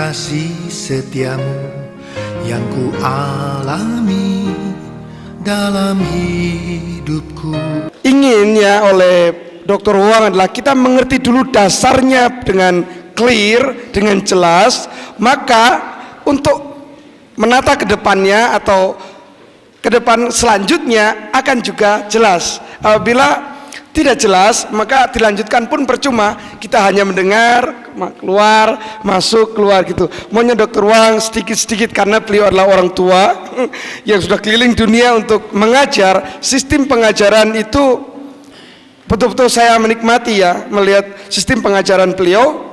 kasih setiamu yang ku alami dalam hidupku. Inginnya oleh Dr. Huang adalah kita mengerti dulu dasarnya dengan clear, dengan jelas, maka untuk menata ke depannya atau ke depan selanjutnya akan juga jelas. Apabila tidak jelas, maka dilanjutkan pun percuma. Kita hanya mendengar, keluar, masuk, keluar gitu. Maunya Dr. Wang sedikit-sedikit karena beliau adalah orang tua yang sudah keliling dunia untuk mengajar. Sistem pengajaran itu betul-betul saya menikmati ya, melihat sistem pengajaran beliau.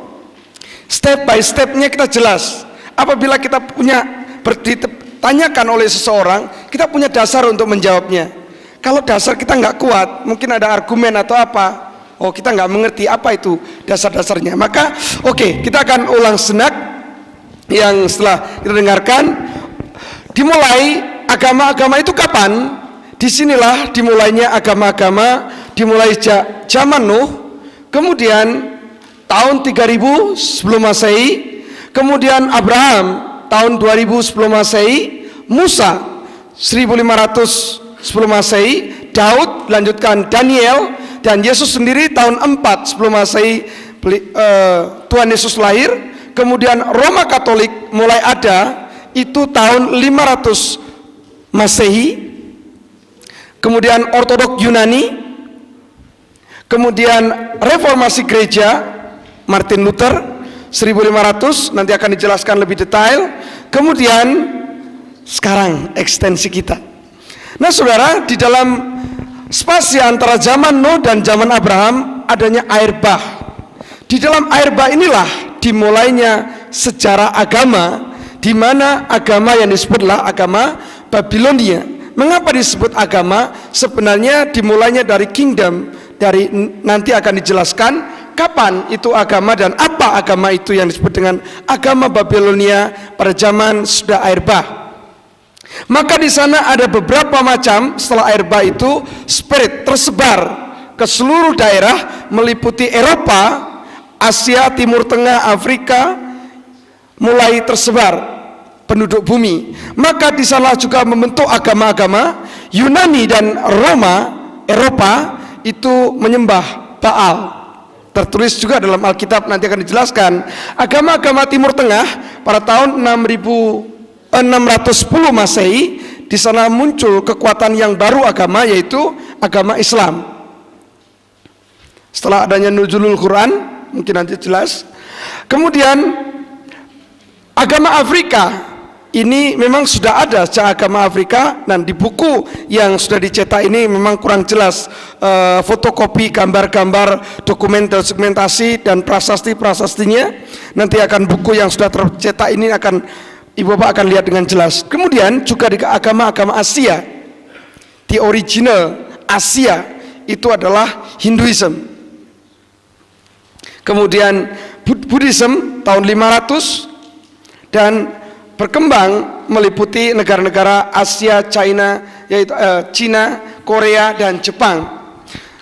Step by stepnya kita jelas. Apabila kita punya ditanyakan oleh seseorang, kita punya dasar untuk menjawabnya. Kalau dasar kita nggak kuat, mungkin ada argumen atau apa, oh kita nggak mengerti apa itu dasar-dasarnya. Maka oke, kita akan ulang senak yang setelah kita dengarkan. Dimulai agama-agama itu kapan? Disinilah dimulainya agama-agama, dimulai zaman Nuh, kemudian tahun 3000 sebelum Masehi, kemudian Abraham tahun 2000 sebelum Masehi, Musa 1500 sebelum Masehi, Daud, lanjutkan Daniel, dan Yesus sendiri tahun 4 sebelum Masehi Tuhan Yesus lahir. Kemudian Roma Katolik mulai ada itu tahun 500 Masehi. Kemudian Ortodok Yunani, kemudian Reformasi Gereja Martin Luther 1500, nanti akan dijelaskan lebih detail. Kemudian sekarang ekstensi kita. Nah saudara, di dalam spasi antara zaman Nuh dan zaman Abraham adanya air bah. Di dalam air bah inilah dimulainya sejarah agama, di mana agama yang disebutlah agama Babilonia. Mengapa disebut agama? Sebenarnya dimulainya dari kingdom, dari nanti akan dijelaskan kapan itu agama dan apa agama itu yang disebut dengan agama Babilonia pada zaman sudah air bah. Maka di sana ada beberapa macam. Setelah air bah itu spirit tersebar ke seluruh daerah, meliputi Eropa, Asia, Timur Tengah, Afrika, mulai tersebar penduduk bumi. Maka di sana juga membentuk agama-agama. Yunani dan Roma, Eropa itu menyembah Baal. Tertulis juga dalam Alkitab, nanti akan dijelaskan. Agama-agama Timur Tengah pada tahun 610 Masehi, di sana muncul kekuatan yang baru agama, yaitu agama Islam. Setelah adanya nuzulul Quran, mungkin nanti jelas. Kemudian agama Afrika ini memang sudah ada sejak agama Afrika, dan di buku yang sudah dicetak ini memang kurang jelas fotokopi gambar-gambar, dokumentasi dan prasasti-prasastinya. Nanti akan buku yang sudah tercetak ini akan Ibu Bapak akan lihat dengan jelas. Kemudian juga di agama-agama Asia, di original Asia itu adalah Hinduism. Kemudian Buddhism tahun 500 dan berkembang meliputi negara-negara Asia, China, yaitu Cina, Korea dan Jepang.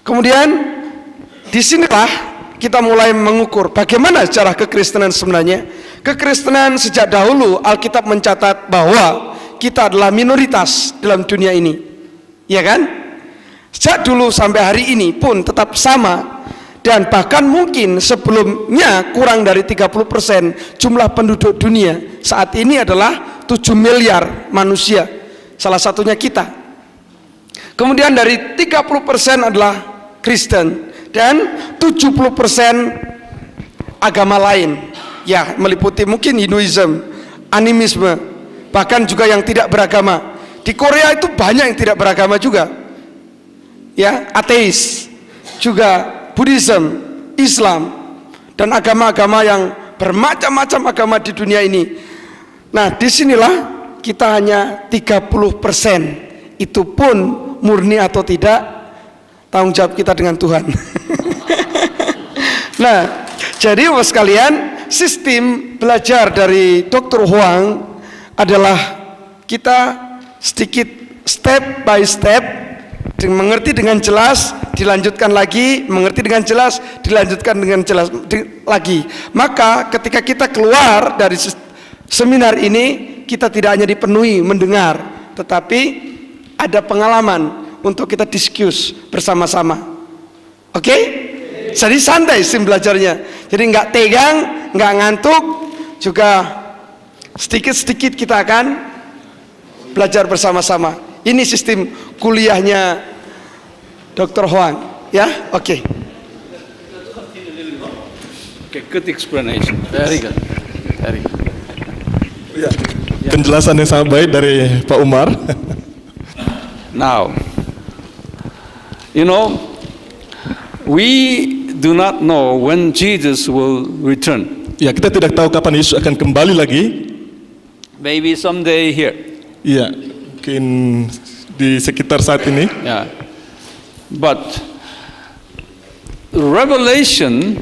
Kemudian disinilah kita mulai mengukur bagaimana sejarah kekristenan sebenarnya. Kekristenan sejak dahulu Alkitab mencatat bahwa kita adalah minoritas dalam dunia ini, ya kan? Sejak dulu sampai hari ini pun tetap sama, dan bahkan mungkin sebelumnya kurang dari 30% jumlah penduduk dunia. Saat ini adalah 7 miliar manusia, salah satunya kita. Kemudian dari 30% adalah Kristen dan 70% agama lain. Ya, meliputi mungkin Hinduism, animisme, bahkan juga yang tidak beragama. Di Korea itu banyak yang tidak beragama juga. Ya, ateis, juga Buddhism, Islam, dan agama-agama yang bermacam-macam agama di dunia ini. Nah, disinilah kita hanya 30%. Itu pun murni atau tidak, tanggung jawab kita dengan Tuhan. Nah, jadi Bapak sekalian, sistem belajar dari Dr. Huang adalah kita sedikit step by step mengerti dengan jelas, dilanjutkan lagi, mengerti dengan jelas, dilanjutkan dengan jelas lagi. Maka ketika kita keluar dari seminar ini, kita tidak hanya dipenuhi mendengar, tetapi ada pengalaman untuk kita diskus bersama-sama. Oke? Jadi santai sim belajarnya. Jadi nggak tegang, nggak ngantuk, juga sedikit-sedikit kita akan belajar bersama-sama. Ini sistem kuliahnya Dr. Huang, ya? Oke. Okay, good explanation. Very good. Very good. Ya, penjelasan yang sangat baik dari Pak Umar. Now, you know, we do not know when Jesus will return. Ya, kita tidak tahu kapan Yesus akan kembali lagi. Maybe someday here. Iya, mungkin di sekitar saat ini. Yeah. But Revelation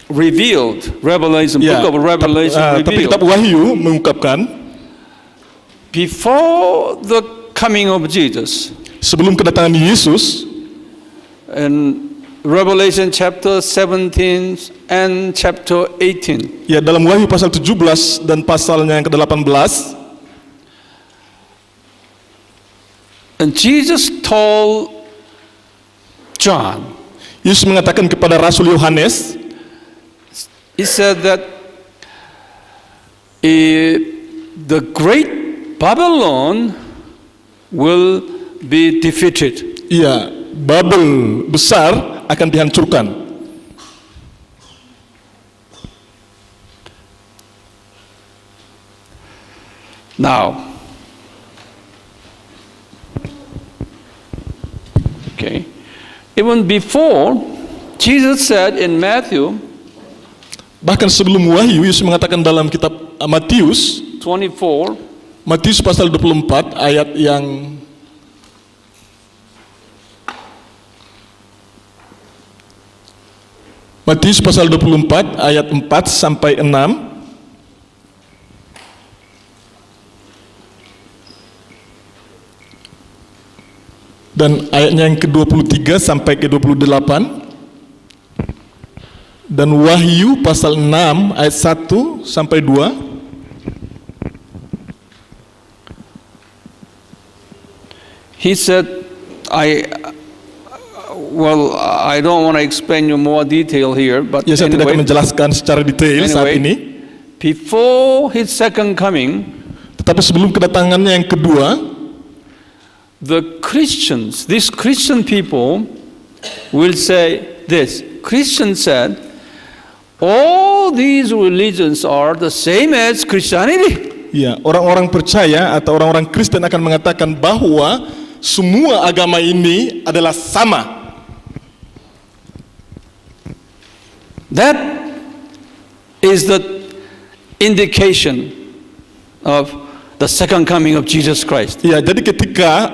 revealed, Ya, book of Revelation tapi kitab revealed, Wahyu mengungkapkan before the coming of Jesus, sebelum kedatangan Yesus, in Revelation chapter 17 and chapter 18, ya dalam Wahyu pasal 17 dan pasalnya yang ke-18, and Jesus told John, Yesus mengatakan kepada Rasul Yohanes, he said that the great Babylon will be defeated. ya Babel besar akan dihancurkan. Now, okay, even before, Jesus said in Matthew Bahkan sebelum Wahyu, Yesus mengatakan dalam kitab Matius 24, Matius pasal 24 ayat yang Matius pasal 24 ayat 4 sampai 6. Dan ayatnya yang ke-23 sampai ke-28. Dan Wahyu pasal 6 ayat 1 sampai 2. he said, I don't want to explain you more detail here, but Ya, saya tidak akan anyway, menjelaskan secara detail saat Anyway. ini. before his second coming, Tetapi sebelum kedatangannya yang kedua, the Christians, these Christian people will say this. Christians said, all these religions are the same as Christianity. ya, orang-orang percaya atau orang-orang Kristen akan mengatakan bahwa semua agama ini adalah sama. That is the indication of the second coming of Jesus Christ. Ya, jadi ketika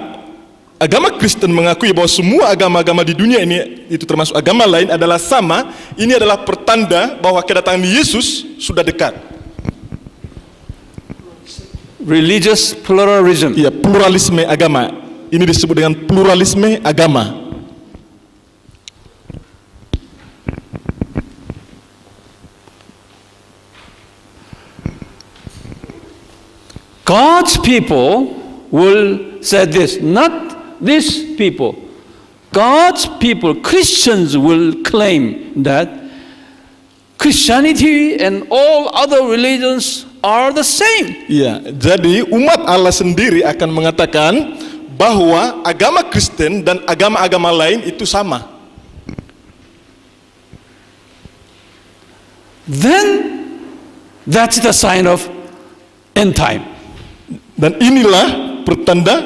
agama Kristen mengakui bahwa semua agama-agama di dunia ini, itu termasuk agama lain, adalah sama, ini adalah pertanda bahwa kedatangan Yesus sudah dekat. Religious pluralism. Ya, pluralisme agama. Ini disebut dengan pluralisme agama. God's people will say this, not these people. God's people, Christians, will claim that Christianity and all other religions are the same. Ya, jadi umat Allah sendiri akan mengatakan bahwa agama Kristen dan agama-agama lain itu sama. Then that's the sign of end time. Dan inilah pertanda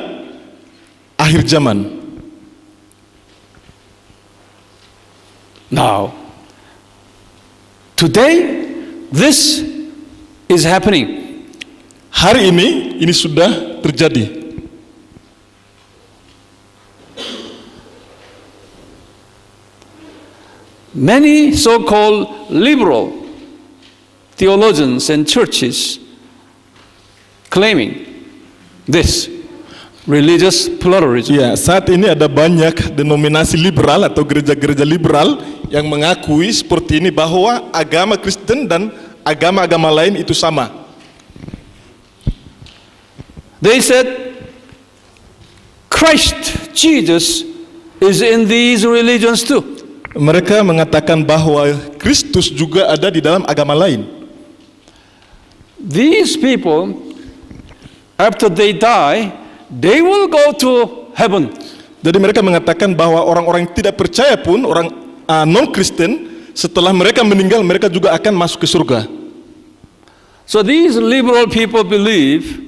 akhir zaman. Now, today this is happening. Hari ini sudah terjadi. Many so-called liberal theologians and churches claiming this. religious pluralism. Ya, saat ini ada banyak denominasi liberal atau gereja-gereja liberal yang mengakui seperti ini bahwa agama Kristen dan agama-agama lain itu sama. They said Christ Jesus is in these religions too. Mereka mengatakan bahwa Kristus juga ada di dalam agama lain. These people, after they die, they will go to heaven. Jadi mereka mengatakan bahwa orang-orang yang tidak percaya pun, orang non-Kristen, setelah mereka meninggal, mereka juga akan masuk ke surga. So these liberal people believe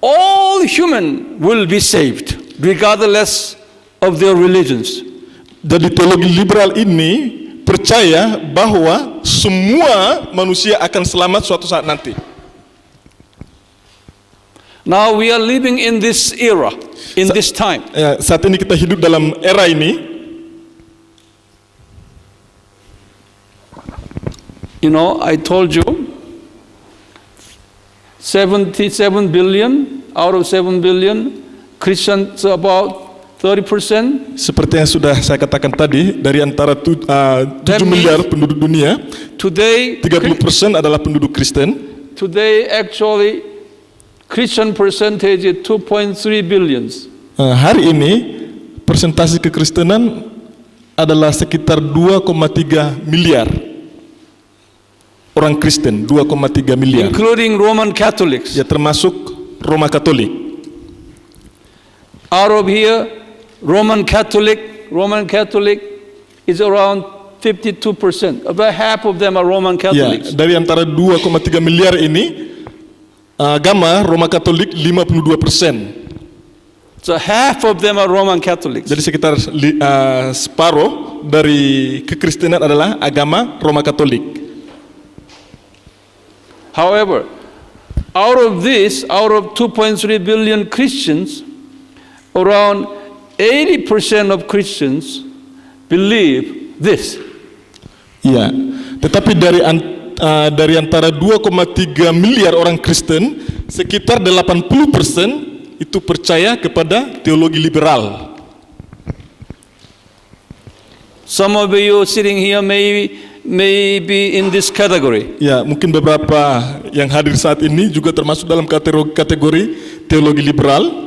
all human will be saved, regardless of their religions. Jadi teologi liberal ini percaya bahwa semua manusia akan selamat suatu saat nanti. Now we are living in this era, in this time. Ya, saat ini kita hidup dalam era ini. You know, I told you, 77 billion out of 7 billion, Christians about 30%. Seperti yang sudah saya katakan tadi, dari antara 7 miliar penduduk dunia, Today, 30% adalah penduduk Kristen. today actually, Christian percentage is 2.3 billions. Hari ini persentase kekristenan adalah sekitar 2,3 miliar orang Kristen, 2,3 miliar. Including Roman Catholics. Ya, termasuk Roma Katolik. Out of here, Roman Catholic is around 52%. About half of them are Roman Ya, Catholics. dari antara 2,3 miliar ini, agama Roma Katolik 52%. So half of them are Roman Catholics. Jadi sekitar separuh dari kekristenan adalah agama Roma Katolik. However, out of 2.3 billion Christians, around 80% of Christians believe this. Ya, tetapi dari antara 2,3 miliar orang Kristen, sekitar 80% itu percaya kepada teologi liberal. Some of you sitting here may be in this category. Ya, mungkin beberapa yang hadir saat ini juga termasuk dalam kategori teologi liberal.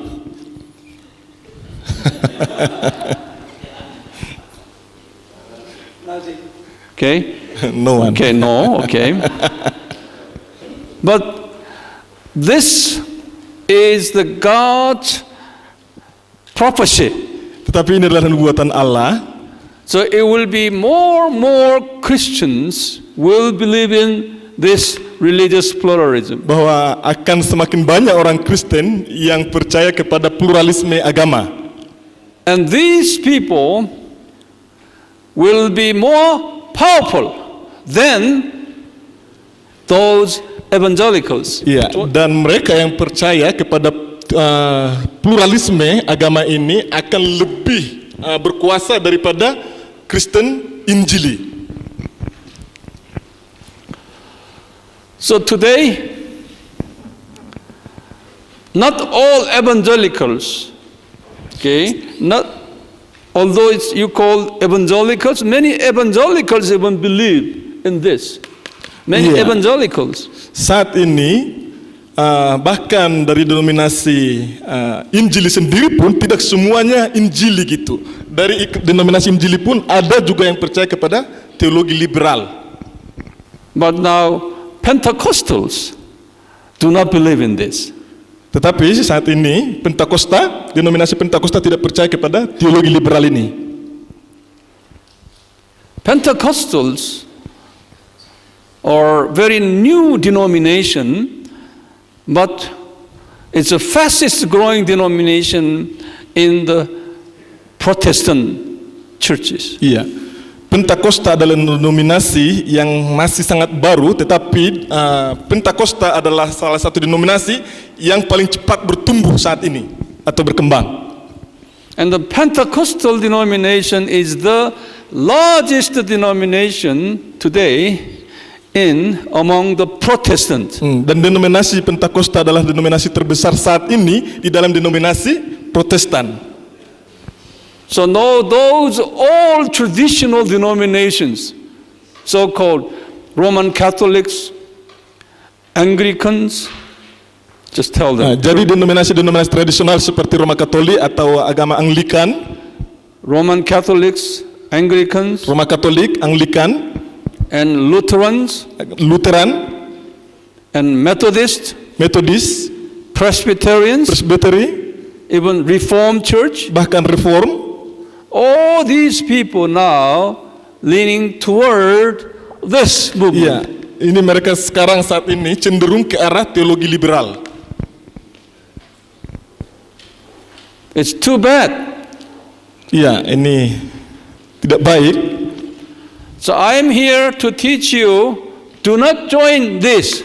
Okay? No one. Okay, no, okay. But this is the God's prophecy. Tetapi ini adalah nubuatan Allah. So it will be more Christians will believe in this religious pluralism. Bahwa akan semakin banyak orang Kristen yang percaya kepada pluralisme agama. And these people will be more powerful than those evangelicals. Ya, dan mereka yang percaya kepada pluralisme agama ini akan lebih berkuasa daripada Kristen Injili. So today, not all evangelicals, okay, although you call evangelicals, many evangelicals even believe in this. Many Yeah. evangelicals. Saat ini bahkan dari denominasi Injili sendiri pun tidak semuanya Injili gitu. Dari denominasi Injili pun ada juga yang percaya kepada teologi liberal. But now Pentecostals do not believe in this. Tetapi saat ini denominasi Pentakosta tidak percaya kepada teologi liberal ini. Pentecostals are very new denomination, but it's the fastest growing denomination in the Protestant churches. Iya, Pentakosta adalah denominasi yang masih sangat baru, tetapi Pentakosta adalah salah satu denominasi yang paling cepat bertumbuh saat ini atau berkembang. And the Pentecostal denomination is the largest denomination today in among the Protestants. Dan denominasi Pentakosta adalah denominasi terbesar saat ini di dalam denominasi Protestan. So now those all traditional denominations, so-called Roman Catholics, Anglicans, just tell them. Jadi denominasi-denominasi tradisional seperti Roma Katolik atau agama Anglikan, Roman Catholics, Anglicans, Roma Katolik, Anglikan, and Lutherans, Lutheran, and Methodists, Metodis, Presbyterians, Presbyteri, even Reformed Church. bahkan Reform. All these people now leaning toward this Iya, movement. ini mereka sekarang saat ini cenderung ke arah teologi liberal. It's too bad. Iya, ini tidak baik. So I'm here to teach you, do not join this.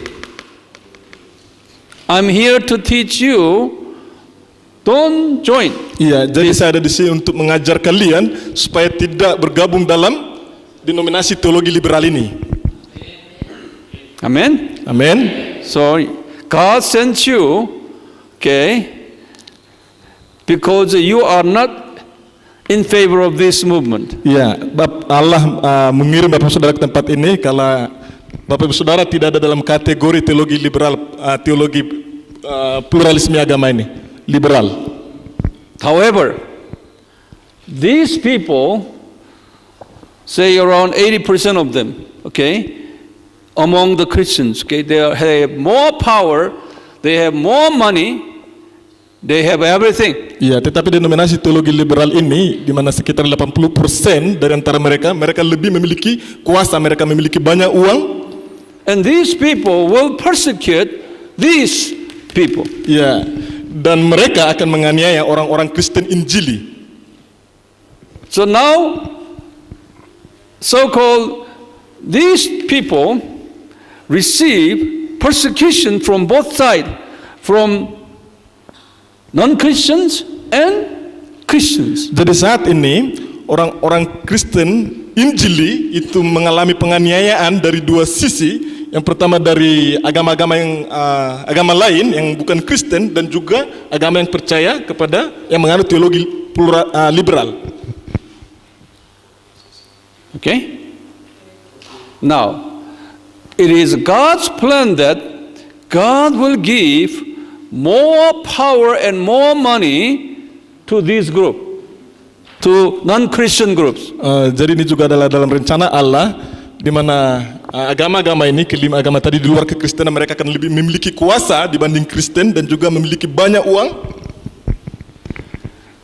I'm here to teach you, don't join. Iya, jadi saya ada di sini untuk mengajar kalian supaya tidak bergabung dalam denominasi teologi liberal ini. Amen? Amin. So God sent you, okay, because you are not in favor of this movement. Iya, Allah mengirim Bapak Saudara ke tempat ini kalau Bapak Ibu Saudara tidak ada dalam kategori teologi liberal, teologi pluralisme agama ini, liberal. However, these people, say around 80% of them, okay, among the Christians, okay, they have more power, they have more money, they have everything. Iya, tetapi denominasi teologi liberal ini, di mana sekitar 80% dari antara mereka lebih memiliki kuasa, mereka memiliki banyak uang. And these people will persecute these people. Iya, dan mereka akan menganiaya orang-orang Kristen Injili. So now, so-called these people receive persecution from both sides, from non-Christians and Christians. Jadi saat ini orang-orang Kristen Injili itu mengalami penganiayaan dari dua sisi. Yang pertama dari agama-agama yang agama lain yang bukan Kristen dan juga agama yang percaya kepada yang menganut teologi liberal. Okay? Now, it is God's plan that God will give more power and more money to this group, to non-Christian groups. Jadi ini juga adalah dalam rencana Allah, di mana agama-agama ini, kelima agama tadi di luar kekristenan, mereka akan lebih memiliki kuasa dibanding Kristen dan juga memiliki banyak uang.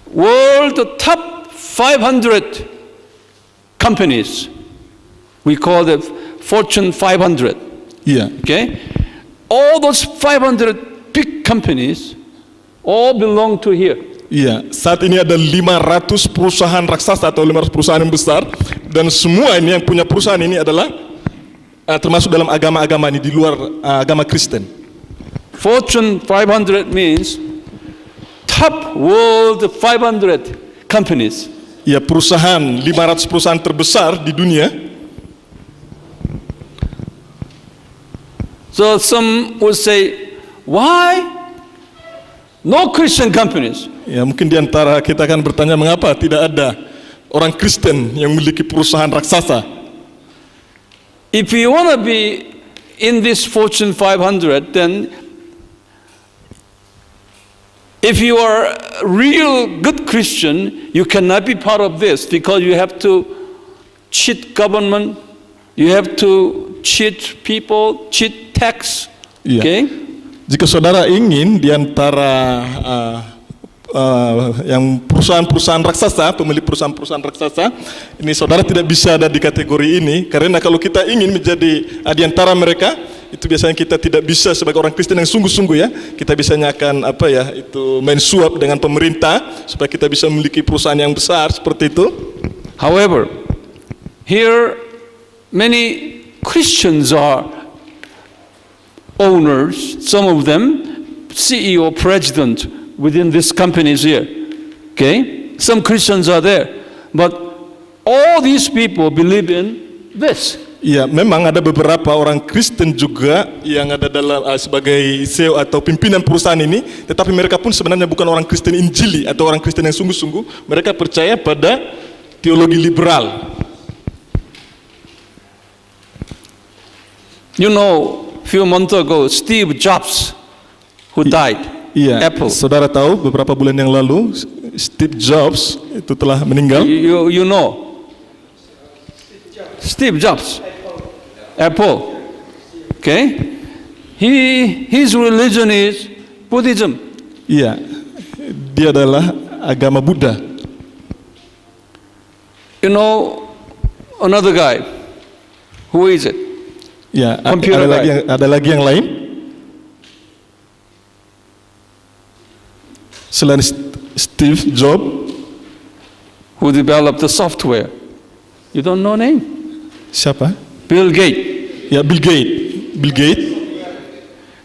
World top 500 companies, we call them Fortune 500. Iya. Okay? All those 500 big companies all belong to here. Iya, saat ini ada 500 perusahaan raksasa atau 500 perusahaan yang besar, dan semua ini yang punya perusahaan ini adalah termasuk dalam agama-agama ini di luar agama Kristen. Fortune 500 means top world 500 companies. Ya, perusahaan 500 perusahaan terbesar di dunia. So some would say, why no Christian companies? Ya, mungkin di antara kita akan bertanya mengapa tidak ada orang Kristen yang memiliki perusahaan raksasa. If you want to be in this Fortune 500, then if you are a real good Christian, you cannot be part of this because you have to cheat government, you have to cheat people, cheat tax. Iya. Okay? Jika saudara ingin di antara yang perusahaan-perusahaan raksasa, pemilik perusahaan-perusahaan raksasa, ini saudara tidak bisa ada di kategori ini, karena kalau kita ingin menjadi di antara mereka, itu biasanya kita tidak bisa sebagai orang Kristen yang sungguh-sungguh ya, kita biasanya akan itu main suap dengan pemerintah supaya kita bisa memiliki perusahaan yang besar seperti itu. However, here many Christians are owners, some of them CEO, president within these companies here. Okay? Some Christians are there. But all these people believe in this. Ya, memang ada beberapa orang Kristen juga yang ada dalam sebagai CEO atau pimpinan perusahaan ini, tetapi mereka pun sebenarnya bukan orang Kristen Injili atau orang Kristen yang sungguh-sungguh. Mereka percaya pada teologi liberal. You know, few months ago, Steve Jobs, who died, Iya, Apple. saudara tahu beberapa bulan yang lalu Steve Jobs itu telah meninggal. You know, Steve Jobs, Apple. Okay, his religion is Buddhism. Iya, dia adalah agama Buddha. You know, another guy, who is it? Ya, Computer ada lagi yang lain. Selain Steve Jobs, Who developed the software? You don't know name? siapa? Bill Gates. Ya, Bill Gates. Bill Gates.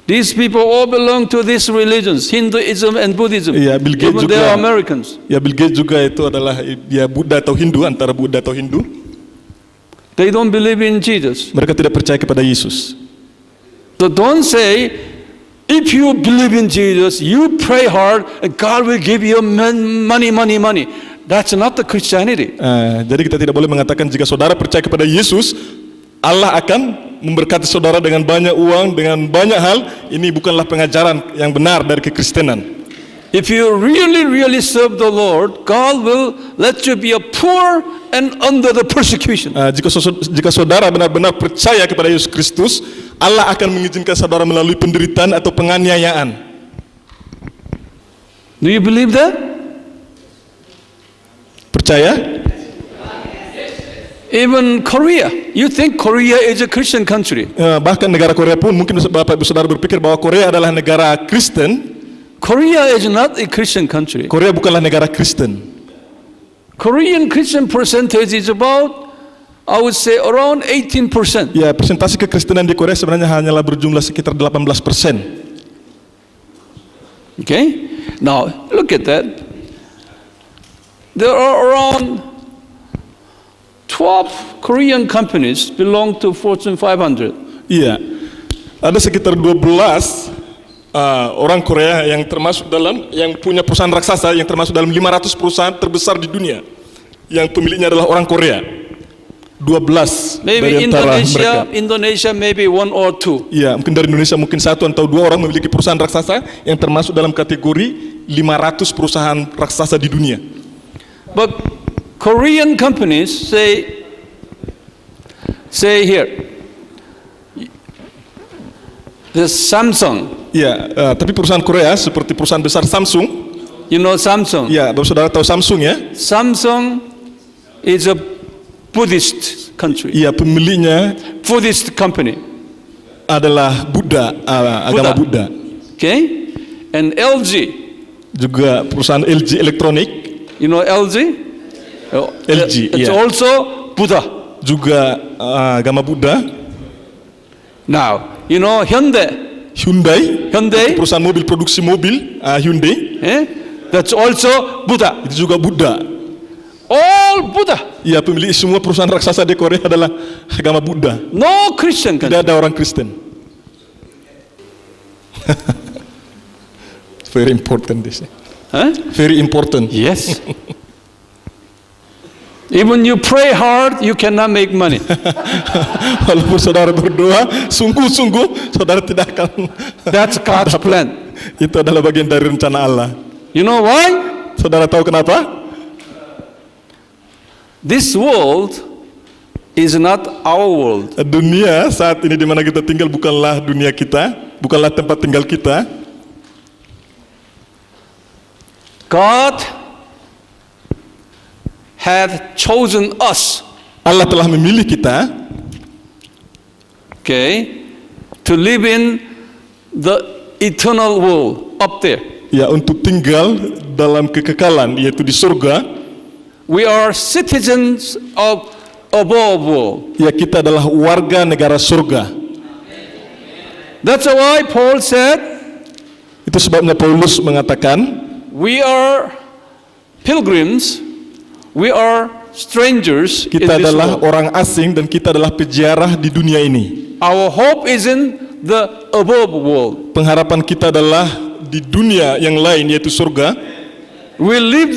These people all belong to these religions, Hinduism and Buddhism. Iya, Bill Gates Even juga. they are Americans. Ya, Bill Gates juga itu adalah dia Buddha atau Hindu, antara Buddha atau Hindu. They don't believe in Jesus. Mereka tidak percaya kepada Yesus. So don't say, if you believe in Jesus, you pray hard, and God will give you money. That's not the Christianity. Jadi kita tidak boleh mengatakan jika saudara percaya kepada Yesus, Allah akan memberkati saudara dengan banyak uang, dengan banyak hal. Ini bukanlah pengajaran yang benar dari kekristenan. If you really serve the Lord, God will let you be a poor and under the persecution. Jika saudara benar-benar percaya kepada Yesus Kristus, Allah akan mengizinkan saudara melalui penderitaan atau penganiayaan. Do you believe that? Percaya? Even Korea. You think Korea is a Christian country. Bahkan negara Korea pun, mungkin Bapak Ibu Saudara berpikir bahwa Korea adalah negara Kristen. Korea is not a Christian country. Korea bukanlah negara Kristen. Korean Christian percentage is about, I would say, around 18%. Ya, persentase kekristenan di Korea sebenarnya hanyalah berjumlah sekitar 18%. Okay? Now, look at that. There are around 12 Korean companies belong to Fortune 500. Iya, ada sekitar 12 orang Korea yang termasuk dalam, yang punya perusahaan raksasa, yang termasuk dalam 500 perusahaan terbesar di dunia, yang pemiliknya adalah orang Korea. 12 Maybe dari antara mereka. Indonesia maybe 1 or 2. Iya, mungkin dari Indonesia mungkin 1 atau 2 orang memiliki perusahaan raksasa yang termasuk dalam kategori 500 perusahaan raksasa di dunia. But Korean companies say here, the Samsung. Ya, tapi perusahaan Korea seperti perusahaan besar Samsung. You know Samsung? Ya, Bapak Saudara tahu Samsung ya? Samsung is a Buddhist country. Ya, pemiliknya Buddhist company. adalah Buddha, agama Buddha. Okay? And LG. Juga perusahaan LG Elektronik. You know LG? LG, It's yeah. also Buddha. Juga agama Buddha. Now, you know Hyundai. Hyundai, perusahaan mobil, produksi mobil, Hyundai, that's also Buddha. itu juga Buddha. All Buddha. Ya, pemilik semua perusahaan raksasa di Korea adalah agama Buddha. No Christian country. Tidak ada orang Kristen. Very important this. Huh? Very important. Yes. Even you pray hard, you cannot make money. Walaupun saudara berdoa sungguh-sungguh, saudara tidak akan. That's God's plan. Itu adalah bagian dari rencana Allah. You know why? Saudara tahu kenapa? This world is not our world. Dunia saat ini di mana kita tinggal bukanlah dunia kita, bukanlah tempat tinggal kita. God had chosen us. Allah telah memilih kita, okay, to live in the eternal world up there. ya, untuk tinggal dalam kekekalan, yaitu di surga. We are citizens of above world. Ya, kita adalah warga negara surga. That's why Paul said, Itu sebabnya Paulus mengatakan, we are pilgrims, we are strangers in Kita this adalah world. orang asing dan kita adalah peziarah di dunia ini. Our hope is in the above world. Pengharapan kita adalah di dunia yang lain, yaitu surga. We live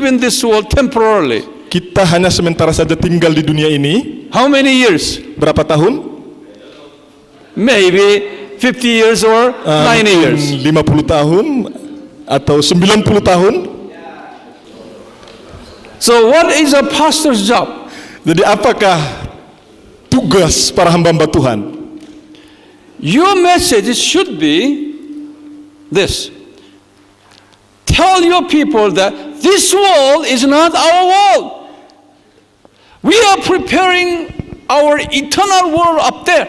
in this world temporarily. Kita hanya sementara saja tinggal di dunia ini. How many years? Berapa tahun? Maybe 50 years or 90 years. 50 tahun atau 90 tahun. So what is a pastor's job? Jadi apakah tugas para hamba-hamba Tuhan? Your message should be this. Tell your people that this world is not our world. We are preparing our eternal world up there.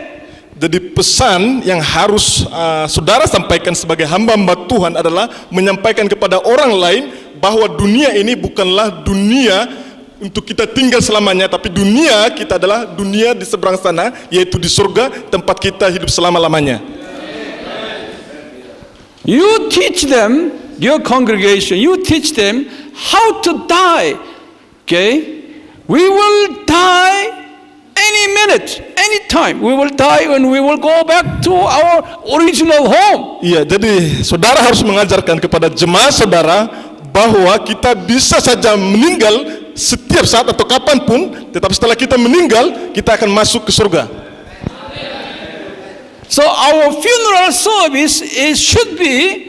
Jadi pesan yang harus saudara sampaikan sebagai hamba-hamba Tuhan adalah menyampaikan kepada orang lain bahwa dunia ini bukanlah dunia untuk kita tinggal selamanya, tapi dunia kita adalah dunia di seberang sana, yaitu di surga, tempat kita hidup selama-lamanya. You teach them, your congregation, you teach them how to die. Okay? We will die any minute, any time. We will die and we will go back to our original home. Iya, jadi saudara harus mengajarkan kepada jemaah saudara bahwa kita bisa saja meninggal setiap saat atau kapanpun, tetapi setelah kita meninggal, kita akan masuk ke surga. So our funeral service should be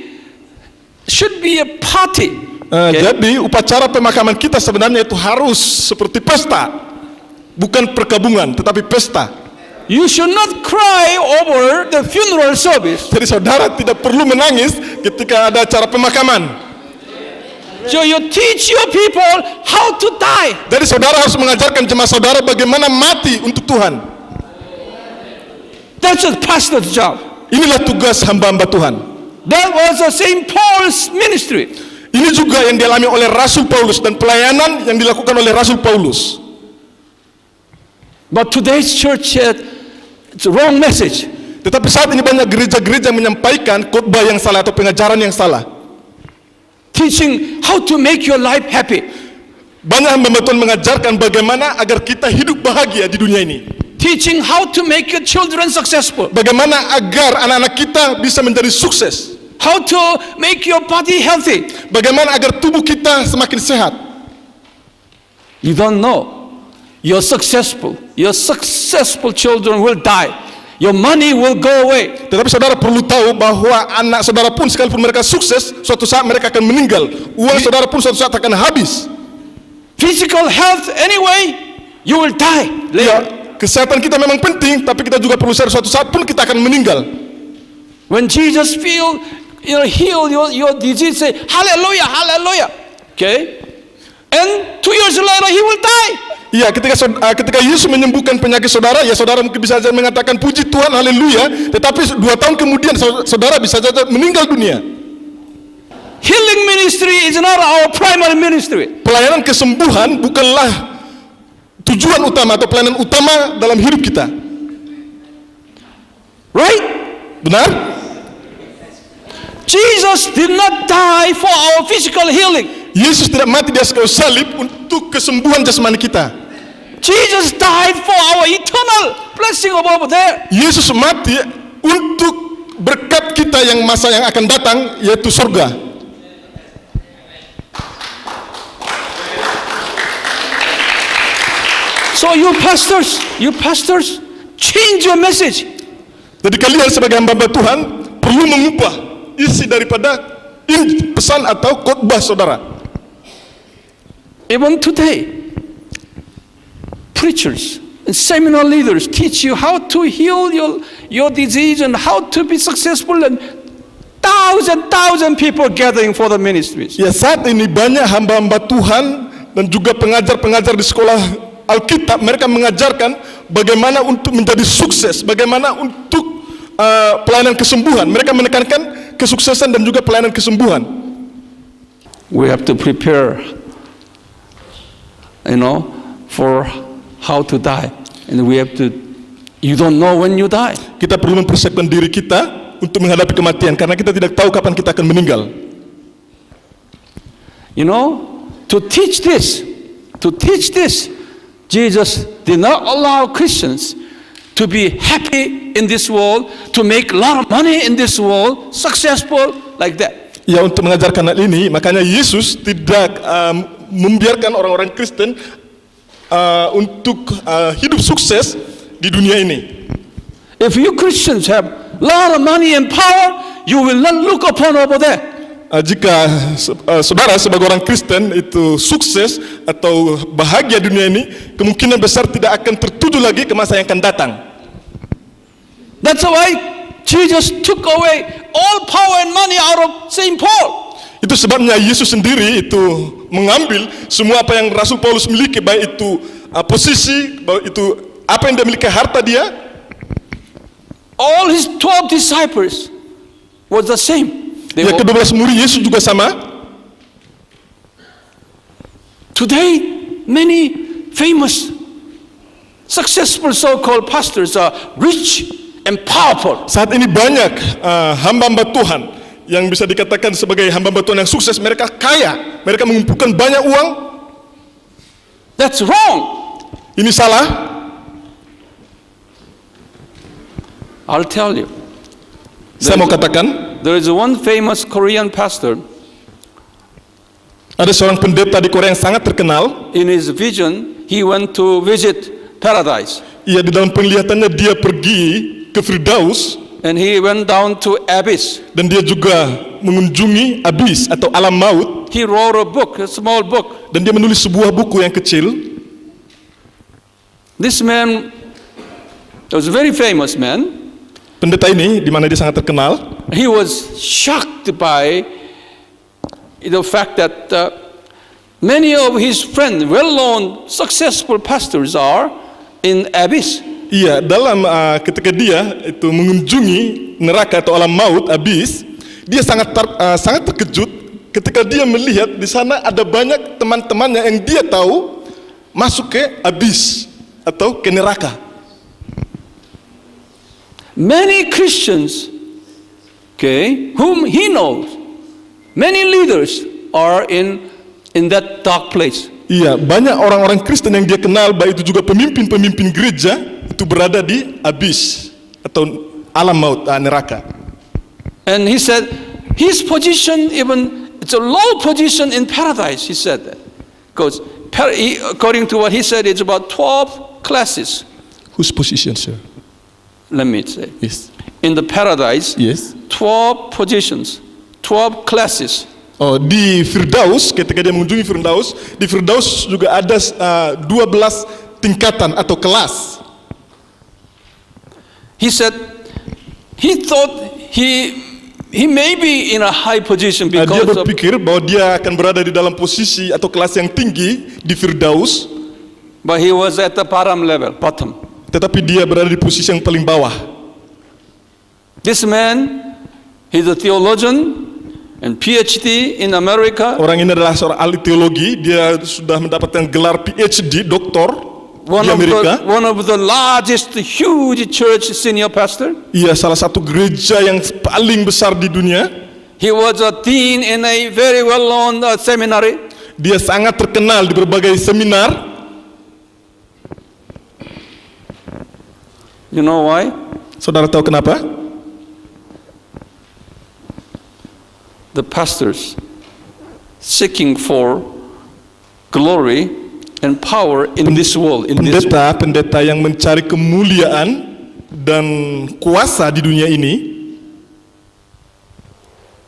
a party. Okay? Jadi upacara pemakaman kita sebenarnya itu harus seperti pesta, bukan perkabungan, tetapi pesta. You should not cry over the funeral service. Jadi saudara tidak perlu menangis ketika ada acara pemakaman. So you teach your people how to die. Jadi saudara harus mengajarkan jemaah saudara bagaimana mati untuk Tuhan. That's a pastor's job. Inilah tugas hamba-hamba Tuhan. That was the Saint Paul's ministry. Ini juga yang dialami oleh Rasul Paulus dan pelayanan yang dilakukan oleh Rasul Paulus. But today's church had the wrong message. Tetapi saat ini banyak gereja-gereja menyampaikan khotbah yang salah atau pengajaran yang salah. Teaching how to make your life happy. Banyak hamba Tuhan mengajarkan bagaimana agar kita hidup bahagia di dunia ini. Teaching how to make your children successful. Bagaimana agar anak-anak kita bisa menjadi sukses. How to make your body healthy. Bagaimana agar tubuh kita semakin sehat. You don't know. Your successful children will die. Your money will go away. Tetapi saudara perlu tahu bahwa anak saudara pun sekalipun mereka sukses, suatu saat mereka akan meninggal. Uang saudara pun suatu saat akan habis. Physical health anyway, you will die Ya, later. kesehatan kita memang penting, tapi kita juga perlu sadar suatu saat pun kita akan meninggal. When Jesus heal your disease, say hallelujah, hallelujah. Okay? And 2 years later he will die. Iya, ketika Yesus menyembuhkan penyakit saudara, ya saudara mungkin bisa saja mengatakan puji Tuhan, haleluya. Tetapi 2 tahun kemudian saudara bisa saja meninggal dunia. Healing ministry is not our primary ministry. Pelayanan kesembuhan bukanlah tujuan utama atau pelayanan utama dalam hidup kita. Right? Benar? Jesus did not die for our physical healing. Yesus tidak mati di atas kayu salib untuk kesembuhan jasmani kita. Jesus died for our eternal blessing of over there. Yesus mati untuk berkat kita yang masa yang akan datang, yaitu surga. So you pastors, change your message. Jadi kalian sebagai hamba Tuhan perlu mengubah isi daripada pesan atau khotbah saudara. Even today, preachers and seminar leaders teach you how to heal your disease and how to be successful, and thousand people gathering for the ministries. Ya, saat ini banyak hamba-hamba Tuhan dan juga pengajar-pengajar di sekolah Alkitab, mereka mengajarkan bagaimana untuk menjadi sukses, bagaimana untuk pelayanan kesembuhan. Mereka menekankan kesuksesan dan juga pelayanan kesembuhan. We have to prepare, for how to die, and we have to. You don't know when you die. Kita perlu mempersiapkan diri kita untuk menghadapi kematian karena kita tidak tahu kapan kita akan meninggal. To teach this, to teach this. Jesus did not allow Christians to be happy in this world, to make a lot of money in this world, successful like that. Ya, untuk mengajarkan hal ini, makanya Yesus tidak membiarkan orang-orang Kristen untuk hidup sukses di dunia ini. If you Christians have a lot of money and power, you will not look upon over there. Jika saudara sebagai orang Kristen itu sukses atau bahagia dunia ini, kemungkinan besar tidak akan tertuju lagi ke masa yang akan datang. That's why Jesus took away all power and money out of Saint Paul. Itu sebabnya Yesus sendiri itu mengambil semua apa yang Rasul Paulus miliki, baik itu posisi, baik itu apa yang dia miliki, harta dia. All his 12 disciples was the same. Ya, ke-12 murid Yesus juga sama. Today, many famous, successful so-called pastors are rich and powerful. Saat ini banyak hamba-hamba Tuhan yang bisa dikatakan sebagai hamba-hamba Tuhan yang sukses. Mereka kaya, mereka mengumpulkan banyak uang. That's wrong. Ini salah. I'll tell you. Saya mau katakan, There is one famous Korean pastor. ada seorang pendeta di Korea yang sangat terkenal. In his vision, he went to visit paradise. Ia di dalam penglihatannya dia pergi ke Firdaus, And he went down to abyss. dan dia juga mengunjungi abis atau alam maut, He wrote a book, a small book. dan dia menulis sebuah buku yang kecil. This man was a very famous man. Pendeta ini di mana dia sangat terkenal, He was shocked by the fact that many of his friends, well-known, successful pastors are in abyss. iya, dalam ketika dia itu mengunjungi neraka atau alam maut, abis, dia sangat terkejut ketika dia melihat di sana ada banyak teman-temannya yang dia tahu masuk ke abis atau ke neraka. Many Christians, okay, whom he knows, many leaders are in that dark place. Iya, banyak orang-orang Kristen yang dia kenal, baik itu juga pemimpin-pemimpin gereja, itu berada di abis atau alam maut, neraka. And he said, his position even, it's a low position in paradise, he said that. Because according to what he said, it's about 12 classes. Whose position, sir? Let me say. Yes. In the paradise, Yes. 12 positions, 12 classes. Oh, di Firdaus, ketika dia mengunjungi Firdaus, di Firdaus juga ada 12 tingkatan atau kelas. He said he thought he may be in a high position Dia because of, berpikir bahwa dia akan berada di dalam posisi atau kelas yang tinggi di Firdaus, but he was at the bottom. tetapi dia berada di posisi yang paling bawah. This man, he's a theologian and PhD in America. Orang ini adalah seorang ahli teologi, dia sudah mendapatkan gelar PhD, doktor di Amerika. One of the largest, huge church senior pastor. Ia salah satu gereja yang paling besar di dunia. He was a dean in a very well-known seminary. Dia sangat terkenal di berbagai seminar. You know why? Saudara tahu kenapa? The pastors seeking for glory and power in this world. Pendeta yang mencari kemuliaan dan kuasa di dunia ini,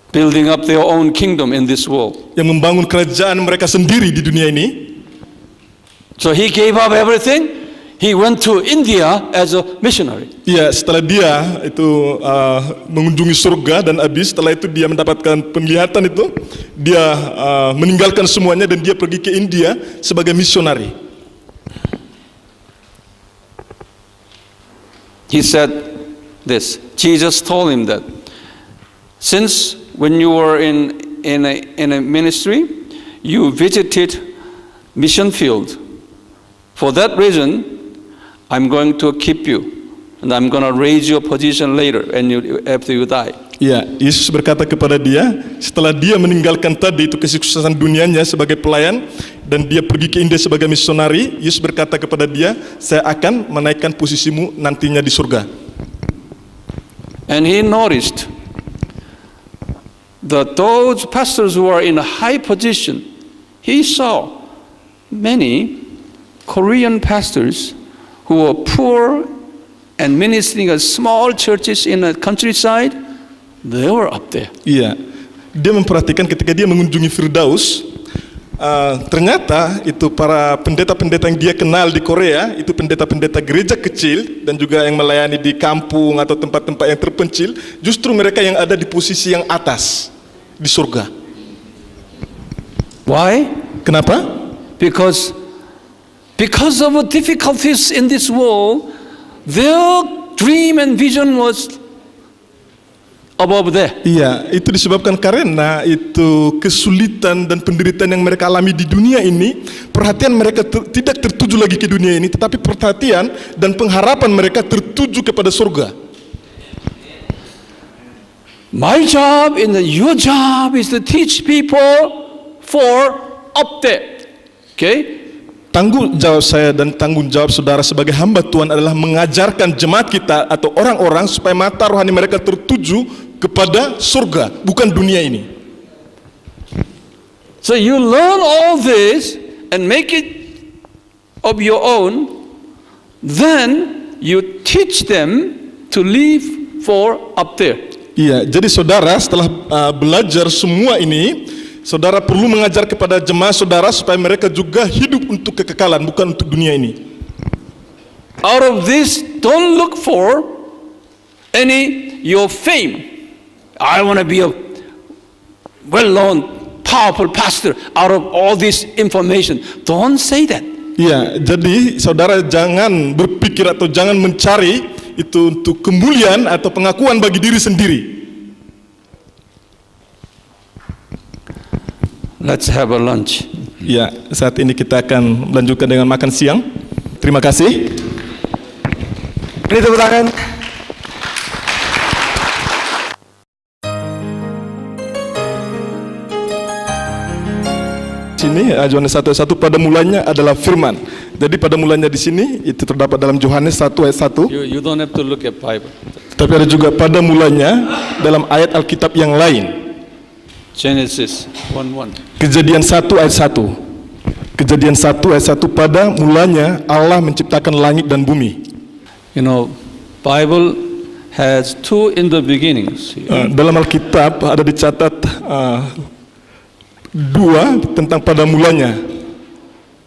building up their own kingdom in this world. yang membangun kerajaan mereka sendiri di dunia ini. So he gave up everything. He went to India as a missionary. Ya, setelah dia itu mengunjungi surga dan abis, setelah itu dia mendapatkan penglihatan itu, dia meninggalkan semuanya dan dia pergi ke India sebagai misionari. He said this. Jesus told him that since when you were in a ministry, you visited mission field. For that reason, I'm going to keep you, and I'm going to raise your position later, and after you die. Ya, Yesus berkata kepada dia, setelah dia meninggalkan tadi itu kesuksesan dunianya sebagai pelayan, dan dia pergi ke India sebagai misionari, Yesus berkata kepada dia, saya akan menaikkan posisimu nantinya di surga. And he noticed that those pastors who are in a high position, he saw many Korean pastors who were poor and ministering at small churches in the countryside, they were up there. Iya, dia memperhatikan ketika dia mengunjungi Firdaus, ternyata itu para pendeta-pendeta yang dia kenal di Korea, itu pendeta-pendeta gereja kecil dan juga yang melayani di kampung atau tempat-tempat yang terpencil, justru mereka yang ada di posisi yang atas di surga. Why? Kenapa? Because of the difficulties in this world, their dream and vision was above there. Iya, itu disebabkan karena itu kesulitan dan penderitaan yang mereka alami di dunia ini, perhatian mereka tidak tertuju lagi ke dunia ini, tetapi perhatian dan pengharapan mereka tertuju kepada surga. My job and your job is to teach people for up there. Okay? Tanggung jawab saya dan tanggung jawab saudara sebagai hamba Tuhan adalah mengajarkan jemaat kita atau orang-orang supaya mata rohani mereka tertuju kepada surga, bukan dunia ini. So you learn all this and make it of your own, then you teach them to live for up there. Iya, jadi saudara setelah belajar semua ini, saudara perlu mengajar kepada jemaat saudara supaya mereka juga hidup untuk kekekalan, bukan untuk dunia ini. Out of this, don't look for any your fame. I want to be a well-known, powerful pastor. Out of all this information, don't say that. Iya, jadi saudara jangan berpikir atau jangan mencari itu untuk kemuliaan atau pengakuan bagi diri sendiri. Let's have a lunch. Ya, saat ini kita akan melanjutkan dengan makan siang. Terima kasih. Beri tepuk tangan. Sini Yohanes 1 ayat 1, pada mulanya adalah firman. Jadi pada mulanya di sini itu terdapat dalam Yohanes 1 ayat 1. You don't have to look at Bible. Tapi ada juga pada mulanya dalam ayat Alkitab yang lain. Genesis 1:1. Kejadian 1 ayat 1. Kejadian 1 ayat 1, pada mulanya Allah menciptakan langit dan bumi. You know, Bible has two in the beginnings. Dalam Alkitab ada dicatat dua tentang pada mulanya.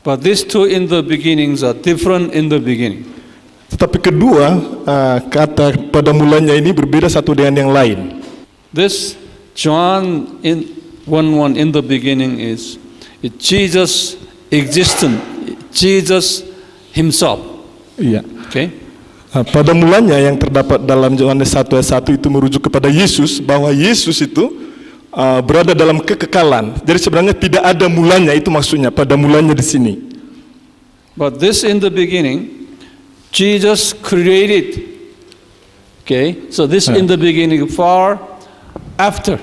But these two in the beginnings are different in the beginning. Tetapi kedua kata pada mulanya ini berbeda satu dengan yang lain. This John in 1:1 in the beginning is Jesus existent, Jesus himself. Iya. Okay? Pada mulanya yang terdapat dalam Yohanes 1 ayat 1 itu merujuk kepada Yesus, bahwa Yesus itu berada dalam kekekalan. Jadi sebenarnya tidak ada mulanya, itu maksudnya pada mulanya di sini. But this in the beginning, Jesus created. Okay? So this in the beginning far after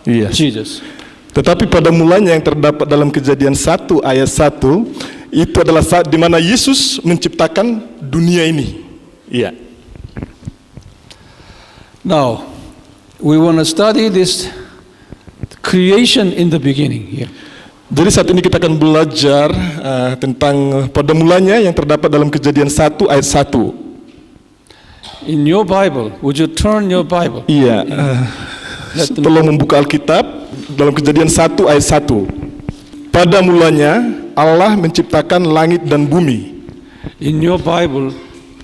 Iya. Jesus. Tetapi pada mulanya yang terdapat dalam Kejadian 1 ayat 1 itu adalah saat di mana Yesus menciptakan dunia ini. Iya. Now, we want to study this creation in the beginning here. Jadi saat ini kita akan belajar tentang pada mulanya yang terdapat dalam Kejadian 1 ayat 1. In your Bible, would you turn your Bible? Iya. Tolong membuka Alkitab dalam Kejadian 1 ayat 1. Pada mulanya Allah menciptakan langit dan bumi. In your Bible,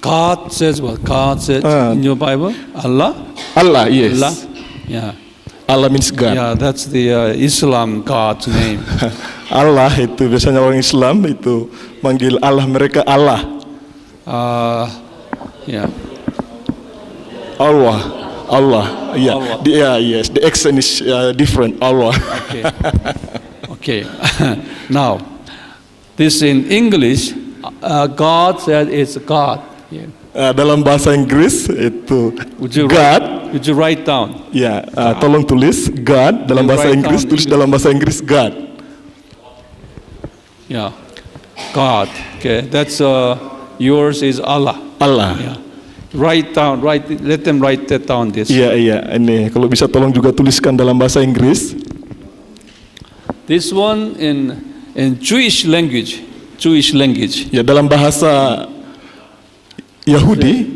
God says what? God says in your Bible? Allah? Allah, yes. Allah? Yeah. Allah means God. Yeah, that's the Islam God's name. Allah itu biasanya orang Islam itu manggil Allah mereka Allah. Yeah. Allah, yeah, Allah. yes, the accent is different. Allah. Okay. Okay. Now, this in English, God said it's God. Yeah. Dalam bahasa Inggris itu Would you God. Would you write down? Ya, tolong tulis God dalam You bahasa write Inggris, down tulis English. dalam bahasa Inggris God. Yeah. God. Okay. That's yours is Allah. Allah. Yeah. Let them write that down this. Iya, ini kalau bisa tolong juga tuliskan dalam bahasa Inggris. This one in Jewish language. Ya, dalam bahasa Yahudi,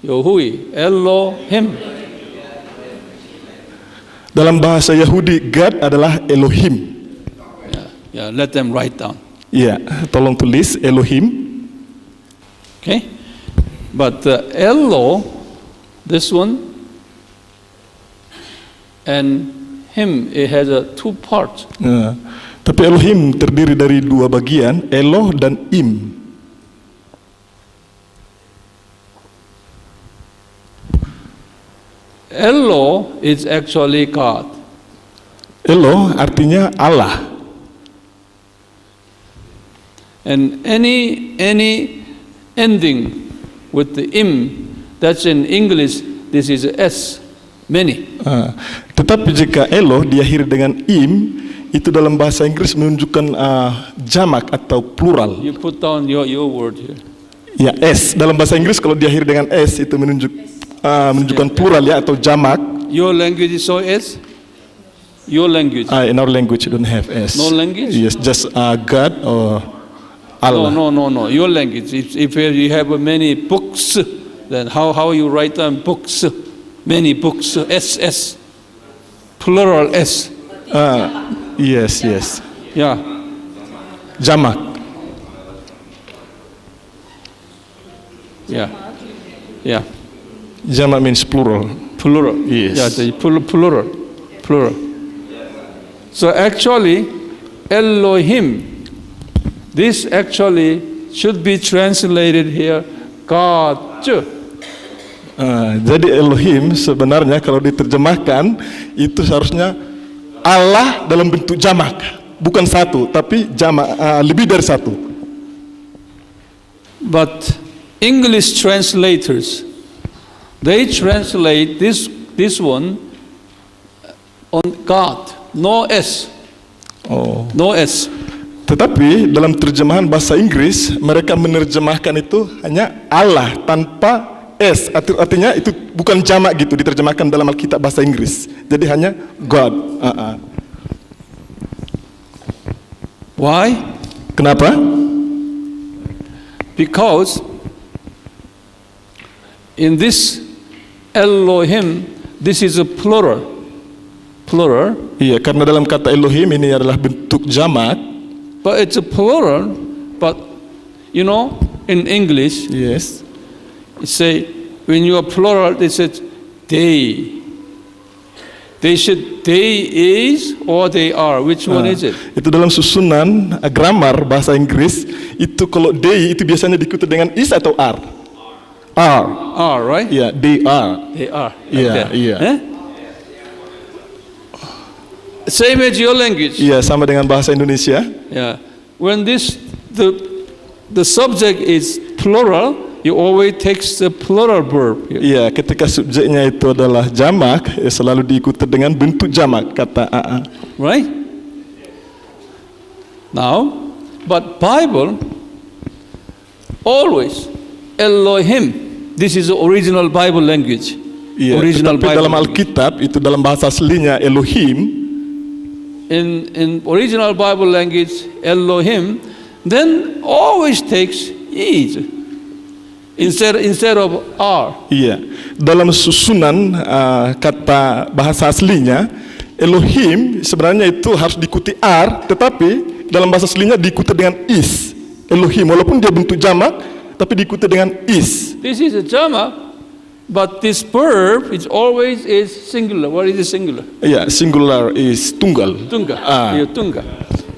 Yahui, Elohim. dalam bahasa Yahudi God adalah Elohim. Yeah, let them write down. Ya, tolong tulis Elohim. Okay? But Elo, this one, and him, it has two parts. Nah, tapi Elohim terdiri dari dua bagian, Eloh dan Im. Elo is actually God. Eloh artinya Allah. And any ending with the im, that's in English, this is S, many. Tetapi jika Eloh diakhiri dengan Im, itu dalam bahasa Inggris menunjukkan jamak atau plural. You put down your word here. Ya, S. Dalam bahasa Inggris kalau diakhiri dengan S itu menunjukkan plural ya atau jamak. Your language is so S? Your language? In our language don't have S. No language? Yes, just God or Allah. No. Your language. If you have many books, then how you write down books? Many books. S. Plural S. Yes. Yeah. Jamak. Yeah. Jamak means plural. Plural. Yes. Yeah, the plural. So actually, Elohim, this actually should be translated here, God. Jadi Elohim sebenarnya kalau diterjemahkan itu seharusnya Allah dalam bentuk jamak, bukan satu, tapi jamak, lebih dari satu. But English translators, they translate this one on God, no S. No S. Tetapi dalam terjemahan bahasa Inggris mereka menerjemahkan itu hanya Allah tanpa S, artinya itu bukan jamak gitu diterjemahkan dalam Alkitab bahasa Inggris. Jadi hanya God. Why? Kenapa? Because in this Elohim, this is a plural. Iya, karena dalam kata Elohim ini adalah bentuk jamak. But it's a plural. But you know, in English, Yes. it say when you are plural, they said they. They is or they are. Which one is it? Itu dalam susunan grammar bahasa Inggris itu kalau they itu biasanya diikuti dengan is atau are. Are, right? Iya, they are. They are. Iya. Eh? Same as your language. Iya, sama dengan bahasa Indonesia. Yeah. When the subject is plural, you always takes the plural verb here. Iya, ketika subjeknya itu adalah jamak, selalu diikuti dengan bentuk jamak kata Right? Now, but Bible always Elohim. This is the original Bible language. Iya, Original tetapi Bible dalam language. Alkitab itu dalam bahasa aslinya Elohim. In original Bible language, Elohim, then always takes is instead of are. Iya, dalam susunan kata bahasa aslinya Elohim sebenarnya itu harus diikuti are, tetapi dalam bahasa aslinya diikuti dengan is. Elohim walaupun dia bentuk jamak, tapi diikuti dengan is. This is a jamak, but this verb is always is singular. What is the singular? Iya, singular is tunggal. Tunga. Yeah, tunga.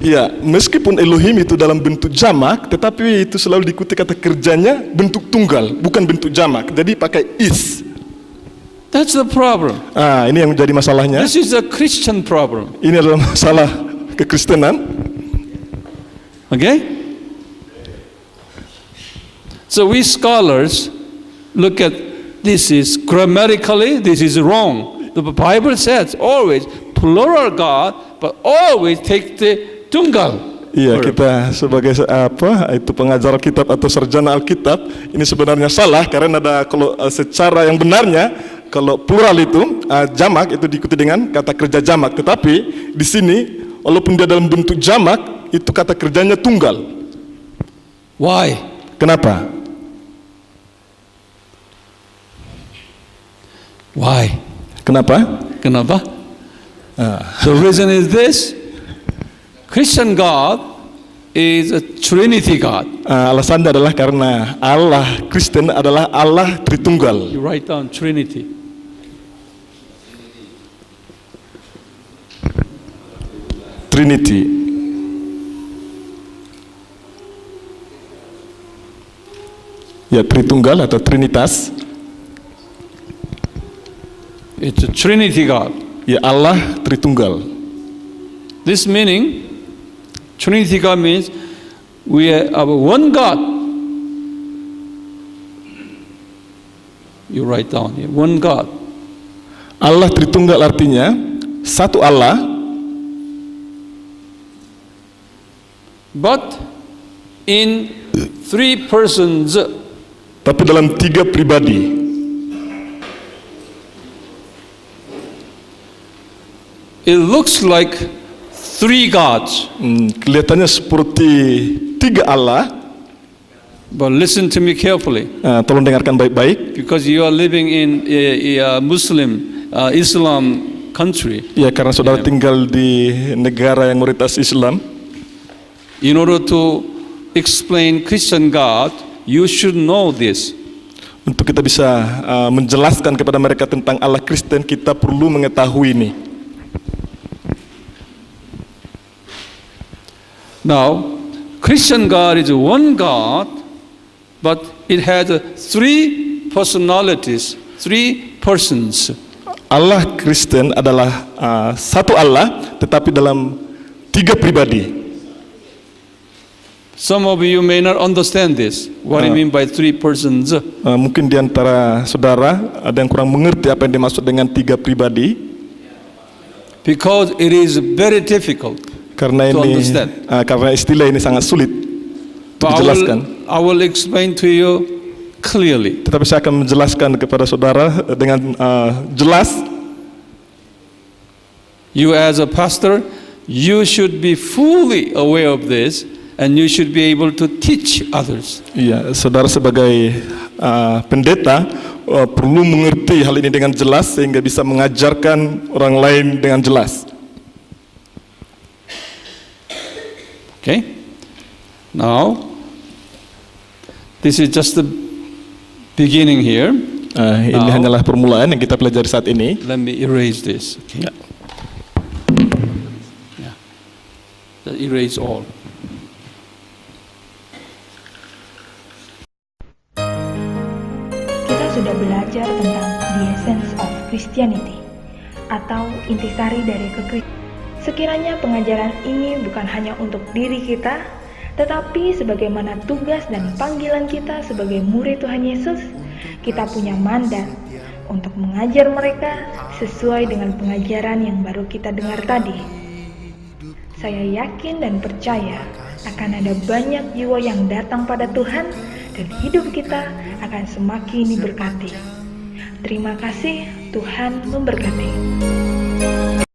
Iya, meskipun Elohim itu dalam bentuk jamak, tetapi itu selalu diikuti kata kerjanya bentuk tunggal, bukan bentuk jamak. Jadi pakai is. That's the problem. Ini yang menjadi masalahnya. This is a Christian problem. Ini adalah masalah kekristenan. Okay? So we scholars look at this is grammatically, this is wrong. The Bible says always plural God, but always take the tungal. Iya, kita sebagai pengajar Alkitab atau sarjana Alkitab ini sebenarnya salah karena ada kalau secara yang benarnya kalau plural itu jamak itu diikuti dengan kata kerja jamak, tetapi di sini walaupun dia dalam bentuk jamak itu kata kerjanya tunggal. Why? Kenapa? Why? Kenapa? Kenapa? The reason is this. Christian God is a Trinity God. Alasannya adalah karena Allah Kristen adalah Allah Tritunggal. You write down Trinity. Trinity. Ya, Tritunggal atau Trinitas. It's a Trinity God. Ya, Allah Tritunggal. This meaning, Trinity God means we have one God. You write down here, one God. Allah Tritunggal artinya satu Allah, but in three persons. tapi dalam 3 pribadi. It looks like 3 gods. Kelihatannya seperti 3 Allah. But listen to me carefully. Tolong dengarkan baik-baik. Because you are living in a Muslim, Islam country. Ya, karena saudara tinggal di negara yang mayoritas Islam. In order to explain Christian God, you should know this. Untuk kita bisa menjelaskan kepada mereka tentang Allah Kristen, kita perlu mengetahui ini. Now, Christian God is one God, but it has 3 personalities, 3 persons. Allah Kristen adalah satu Allah, tetapi dalam 3 pribadi. Some of you may not understand this. What I mean by 3 persons. Mungkin di antara saudara ada yang kurang mengerti apa yang dimaksud dengan 3 pribadi. Because it is very difficult. Karena ini, karena istilah ini sangat sulit dijelaskan. I will explain to you clearly. Tetapi saya akan menjelaskan kepada saudara dengan jelas. You as a pastor, you should be fully aware of this, and you should be able to teach others. Iya, saudara sebagai pendeta perlu mengerti hal ini dengan jelas sehingga bisa mengajarkan orang lain dengan jelas. Okay? Now, this is just the beginning here. Ini hanyalah permulaan yang kita pelajari saat ini. Let me erase this. Okay? Yeah. Erase all. Kita sudah belajar tentang the essence of Christianity atau intisari dari kekristenan. Sekiranya pengajaran ini bukan hanya untuk diri kita, tetapi sebagaimana tugas dan panggilan kita sebagai murid Tuhan Yesus, kita punya mandat untuk mengajar mereka sesuai dengan pengajaran yang baru kita dengar tadi. Saya yakin dan percaya akan ada banyak jiwa yang datang pada Tuhan dan hidup kita akan semakin diberkati. Terima kasih, Tuhan memberkati.